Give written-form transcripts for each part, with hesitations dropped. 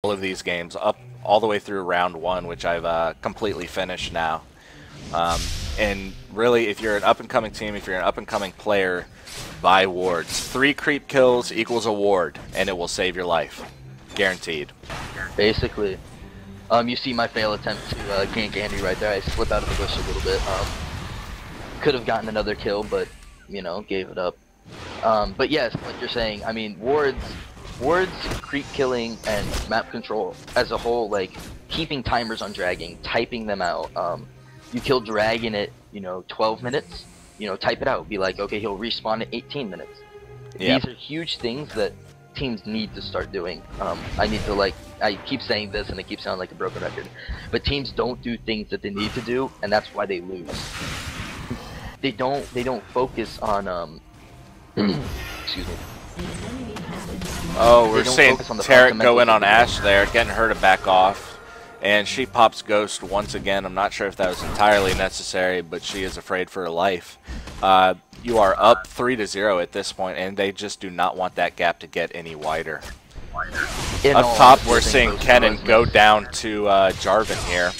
all of these games up all the way through round 1, which I've completely finished now. And really, if you're an up-and-coming team, if you're an up-and-coming player, buy wards. 3 creep kills equals a ward, and it will save your life. Guaranteed. Basically. You see my fail attempt to gank Andy right there. I slip out of the bush a little bit. Could have gotten another kill, but, you know, gave it up. But yes, like you're saying, I mean, wards, creep killing, and map control as a whole, like, keeping timers on dragging, typing them out. You kill Dragon at, you know, 12 minutes, you know, type it out. Be like, okay, he'll respawn at 18 minutes. Yep. These are huge things that teams need to start doing. I need to, like, I keep saying this and it keeps sounding like a broken record, but teams don't do things that they need to do, and that's why they lose. They don't focus on, excuse me. Oh, we're seeing Tarek go in on Ashe there, getting her to back off. And she pops Ghost once again. I'm not sure if that was entirely necessary, but she is afraid for her life. You are up 3-0 at this point, and they just do not want that gap to get any wider. Up top, we're seeing Kennen go down to Jarvan here.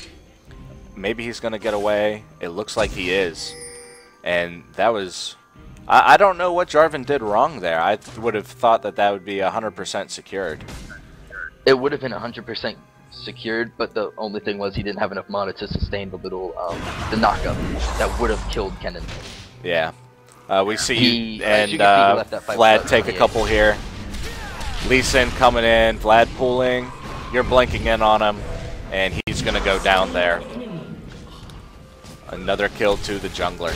Maybe he's going to get away. It looks like he is. And that was... I don't know what Jarvan did wrong there. I would have thought that that would be 100% secured. It would have been 100% secured, but the only thing was he didn't have enough mana to sustain the little the knockup that would have killed Kennen. Yeah, we see you and Vlad take a couple here. Lee Sin coming in, Vlad pulling. You're blinking in on him, and he's gonna go down there. Another kill to the jungler.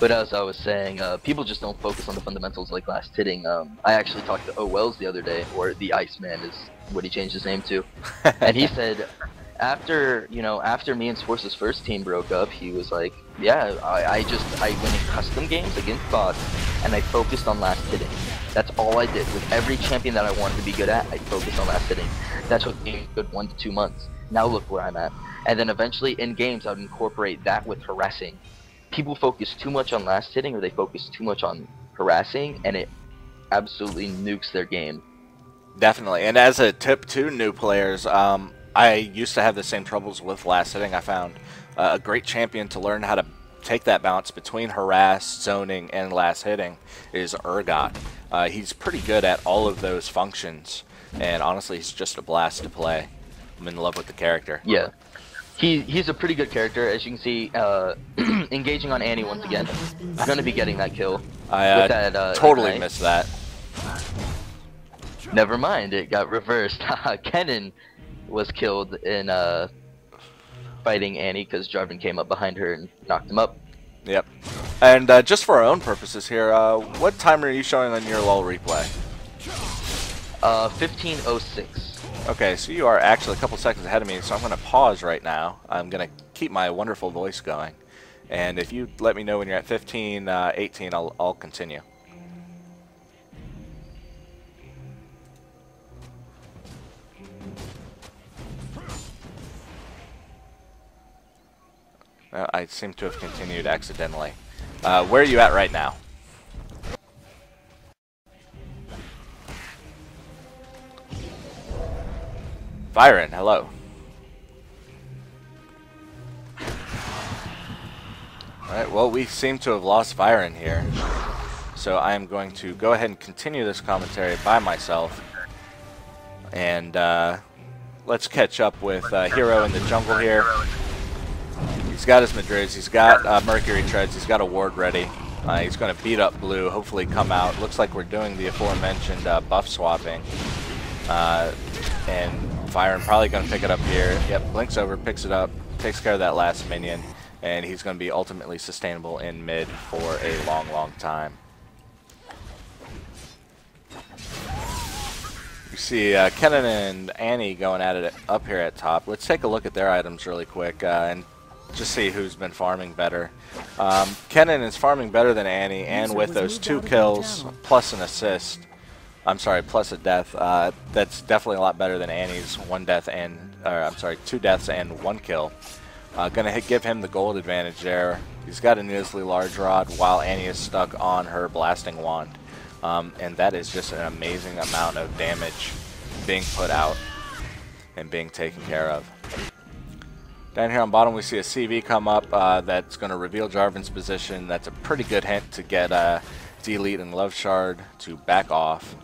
But as I was saying, people just don't focus on the fundamentals like last hitting. I actually talked to Wells the other day, or the Iceman is what he changed his name to, and he said after me and Sports' first team broke up, he was like, yeah, I went in custom games against bots, and I focused on last hitting. That's all I did. With every champion that I wanted to be good at, I focused on last hitting. That's what gave me a good 1 to 2 months. Now look where I'm at. And then eventually in games, I would incorporate that with harassing. People focus too much on last hitting, or they focus too much on harassing, and it absolutely nukes their game. Definitely. And as a tip to new players, I used to have the same troubles with last hitting. I found a great champion to learn how to take that balance between harass, zoning, and last hitting is Urgot. He's pretty good at all of those functions, and honestly, he's just a blast to play. I'm in love with the character. Yeah. He's a pretty good character, as you can see, engaging on Annie once again. He's going to be getting that kill. I totally missed that. Never mind, it got reversed. Kennen was killed in fighting Annie because Jarvan came up behind her and knocked him up. Yep. And just for our own purposes here, what time are you showing on your LoL replay? 15:06. Okay, so you are actually a couple seconds ahead of me, so I'm going to pause right now. I'm going to keep my wonderful voice going. And if you let me know when you're at 15:18, I'll continue. Well, I seem to have continued accidentally. Where are you at right now? Byron, hello. Alright, well, we seem to have lost Byron here. So I am going to go ahead and continue this commentary by myself. And let's catch up with Hero in the jungle here. He's got his Madrids, he's got Mercury Treads, he's got a ward ready. He's going to beat up Blue, hopefully come out. Looks like we're doing the aforementioned buff swapping. And Byron probably going to pick it up here. Yep, blinks over, picks it up, takes care of that last minion, and he's going to be ultimately sustainable in mid for a long, long time. You see Kennen and Annie going at it up here at top. Let's take a look at their items really quick and just see who's been farming better. Kennen is farming better than Annie, and with those 2 kills plus an assist, I'm sorry, plus a death. That's definitely a lot better than Annie's 2 deaths and 1 kill. Gonna give him the gold advantage there. He's got a needlessly large rod while Annie is stuck on her blasting wand. And that is just an amazing amount of damage being put out and being taken care of. Down here on bottom we see a CV come up that's going to reveal Jarvan's position. That's a pretty good hint to get D-Elite and Love Shard to back off.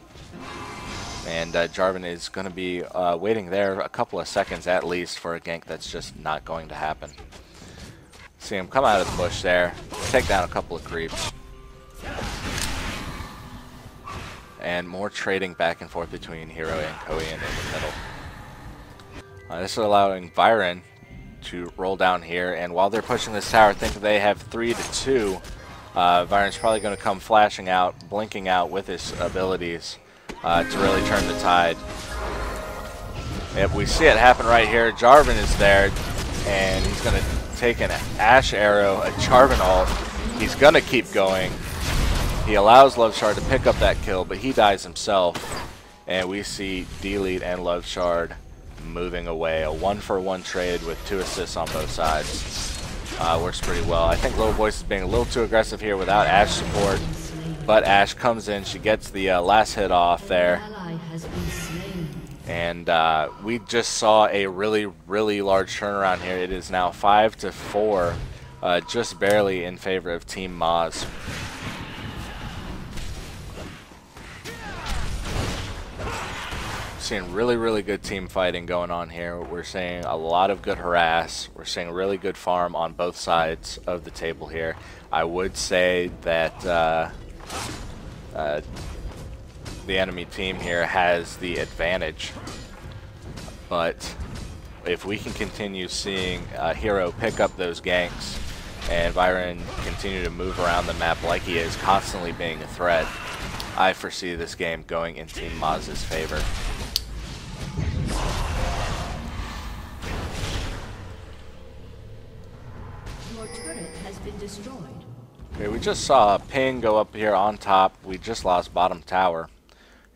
And Jarvan is going to be waiting there a couple of seconds at least for a gank that's just not going to happen. See him come out of the bush there, take down a couple of creeps. And more trading back and forth between Hero and Korean in the middle. This is allowing BYN to roll down here, and while they're pushing this tower, I think they have 3-2. BYN's probably going to come flashing out, blinking out with his abilities to really turn the tide. Yep, we see it happen right here. Jarvan is there, and he's going to take an Ashe arrow, a Jarvan ult. He's going to keep going. He allows Love Shard to pick up that kill, but he dies himself. And we see D-Elite and Love Shard moving away. A 1-for-1 trade with 2 assists on both sides. Works pretty well. I think Little Voice is being a little too aggressive here without Ashe support. But Ashe comes in. She gets the last hit off there. And we just saw a really, really large turnaround here. It is now 5-4, just barely in favor of Team MOZ. Seeing really, really good team fighting going on here. We're seeing a lot of good harass. We're seeing really good farm on both sides of the table here. I would say that the enemy team here has the advantage, but if we can continue seeing Hero pick up those ganks and BYN continue to move around the map like he is, constantly being a threat, I foresee this game going in Team MOZ's favor. Your turret has been destroyed. Okay, we just saw a ping go up here on top. We just lost bottom tower,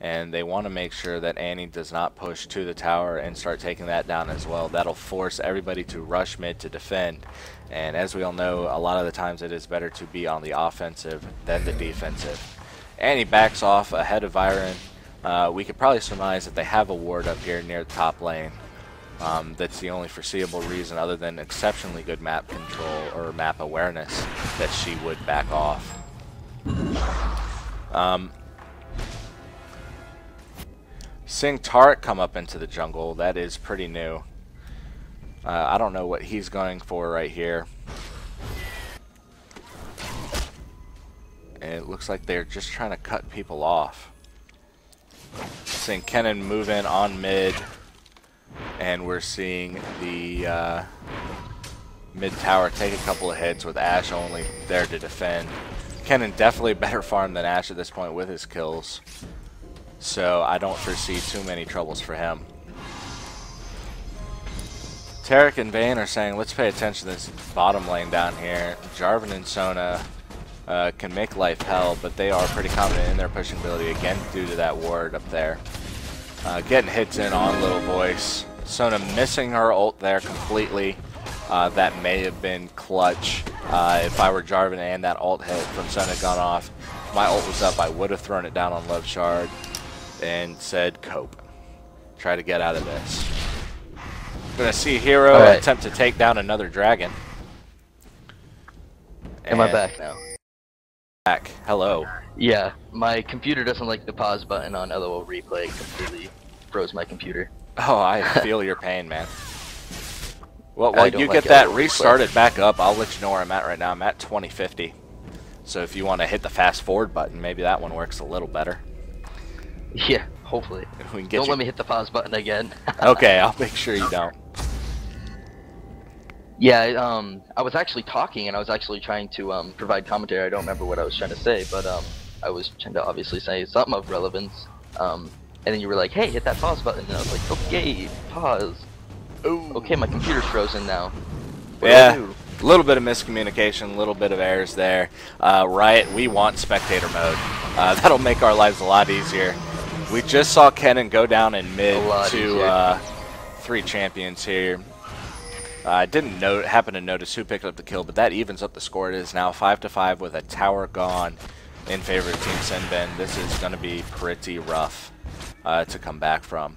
and they want to make sure that Annie does not push to the tower and start taking that down as well. That'll force everybody to rush mid to defend, and as we all know, a lot of the times it is better to be on the offensive than the defensive. Annie backs off ahead of BYN. We could probably surmise that they have a ward up here near the top lane. That's the only foreseeable reason, other than exceptionally good map control or map awareness, that she would back off. Seeing Taric come up into the jungle, that is pretty new. I don't know what he's going for right here. And it looks like they're just trying to cut people off. Seeing Kennen move in on mid, and we're seeing the mid tower take a couple of hits with Ashe only there to defend. Kennen definitely better farm than Ashe at this point with his kills, so I don't foresee too many troubles for him. Taric and Vayne are saying, let's pay attention to this bottom lane down here. Jarvan and Sona can make life hell, but they are pretty confident in their pushing ability, again due to that ward up there. Getting hits in on Little Voice. Sona missing her ult there completely. That may have been clutch. If I were Jarvan and that ult hit from Sona had gone off, if my ult was up, I would have thrown it down on Love Shard and said cope. Try to get out of this. Gonna see Hero attempt to take down another dragon. Am I back now? Back. Hello. Yeah, my computer doesn't like the pause button on LOL replay. Completely froze my computer. Oh, I feel your pain, man. Well, while you get that restarted back up, I'll let you know where I'm at right now. I'm at 2050. So if you want to hit the fast forward button, maybe that one works a little better. Yeah, hopefully. We can get Don't let me hit the pause button again. Okay, I'll make sure you don't. Yeah, I was actually talking and I was actually trying to provide commentary. I don't remember what I was trying to say, but I was trying to obviously say something of relevance. And then you were like, hey, hit that pause button. And I was like, okay, pause. Ooh. Okay, my computer's frozen now. Yeah, a little bit of miscommunication, a little bit of errors there. Riot, we want spectator mode. That'll make our lives a lot easier. We just saw Kennen go down in mid to 3 champions here. I didn't happen to notice who picked up the kill, but that evens up the score. It is now 5-5 with a tower gone. in favor of Team Sinbin. This is going to be pretty rough to come back from.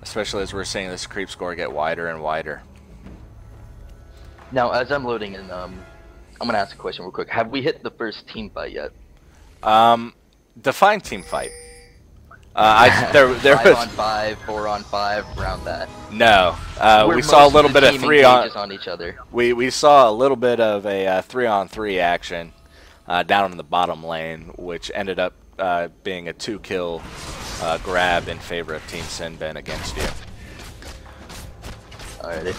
Especially as we're seeing this creep score get wider and wider. Now, as I'm loading in, I'm going to ask a question real quick. Have we hit the first team fight yet? Define team fight. There 5-on-5, 4-on-5, around that. No, we saw a little bit of 3-on on each other. We saw a little bit of a 3-on-3 action down in the bottom lane, which ended up being a 2-kill grab in favor of Team Sinbin against you. Alrighty.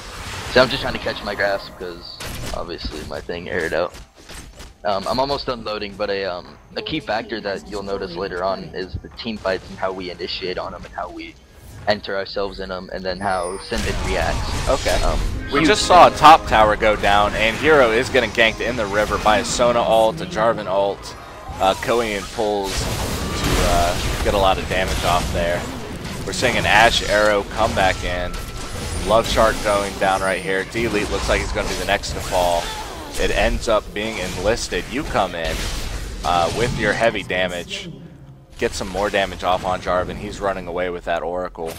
So I'm just trying to catch my grasp because obviously my thing aired out. I'm almost done loading, but a key factor that you'll notice later on is the team fights and how we initiate on them and how we enter ourselves in them, and then how Sinbin reacts. Okay. We just saw a top tower go down, and Hero is getting ganked in the river by a Sona ult, a Jarvan ult. Koean pulls to get a lot of damage off there. We're seeing an Ashe arrow come back in. Love Shark going down right here. D-Elite looks like he's going to be the next to fall. It ends up being enlisted. You come in with your heavy damage, get some more damage off on Jarvan. He's running away with that Oracle.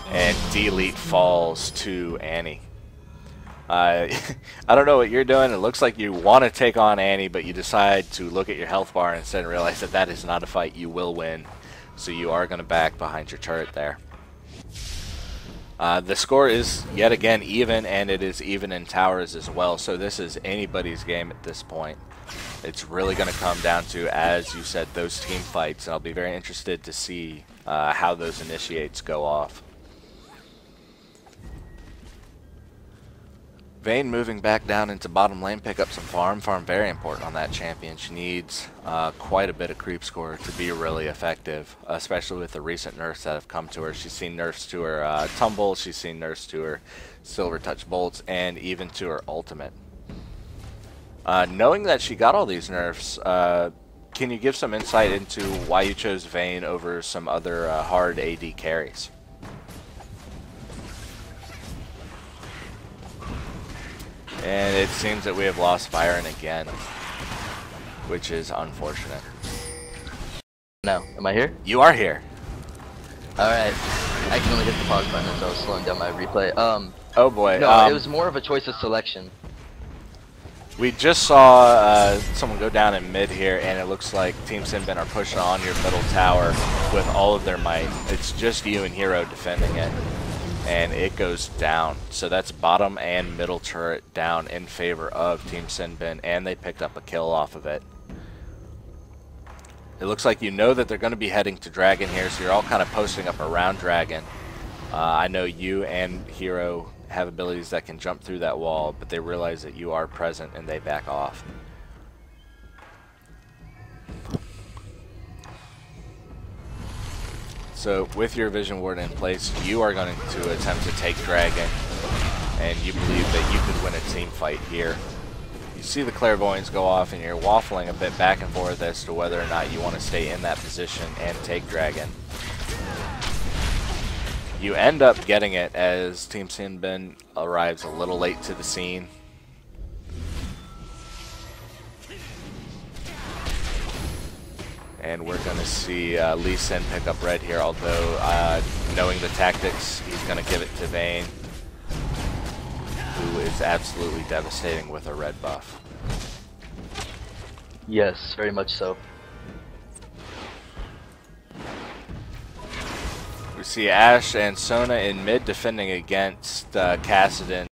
And D-Elite falls to Annie. I don't know what you're doing. It looks like you want to take on Annie, but you decide to look at your health bar instead and realize that that is not a fight you will win. So you are going to back behind your turret there. The score is yet again even, and it is even in towers as well. So this is anybody's game at this point. It's really going to come down to, as you said, those team fights. And I'll be very interested to see how those initiates go off. Vayne moving back down into bottom lane, pick up some farm. Farm very important on that champion. She needs quite a bit of creep score to be really effective, especially with the recent nerfs that have come to her. She's seen nerfs to her tumble, she's seen nerfs to her silver touch bolts, and even to her ultimate. Knowing that she got all these nerfs, can you give some insight into why you chose Vayne over some other hard AD carries? And it seems that we have lost Byron again, which is unfortunate. No, am I here? You are here. Alright. I accidentally hit the pause button as I was slowing down my replay. Oh boy. No, it was more of a choice of selection. We just saw someone go down in mid here, and it looks like Team Sinbin are pushing on your middle tower with all of their might. It's just you and Hero defending it. And it goes down. So that's bottom and middle turret down in favor of Team Sinbin, and they picked up a kill off of it. It looks like you know that they're going to be heading to Dragon here, so you're all kind of posting up around Dragon. I know you and Hero have abilities that can jump through that wall, but they realize that you are present and they back off. So with your Vision Ward in place, you are going to attempt to take Dragon, and you believe that you could win a team fight here. You see the Clairvoyance go off, and you're waffling a bit back and forth as to whether or not you want to stay in that position and take Dragon. You end up getting it as Team Sinbin arrives a little late to the scene. And we're going to see Lee Sin pick up red here, although knowing the tactics, he's going to give it to Vayne, who is absolutely devastating with a red buff. Yes, very much so. We see Ashe and Sona in mid defending against Kassadin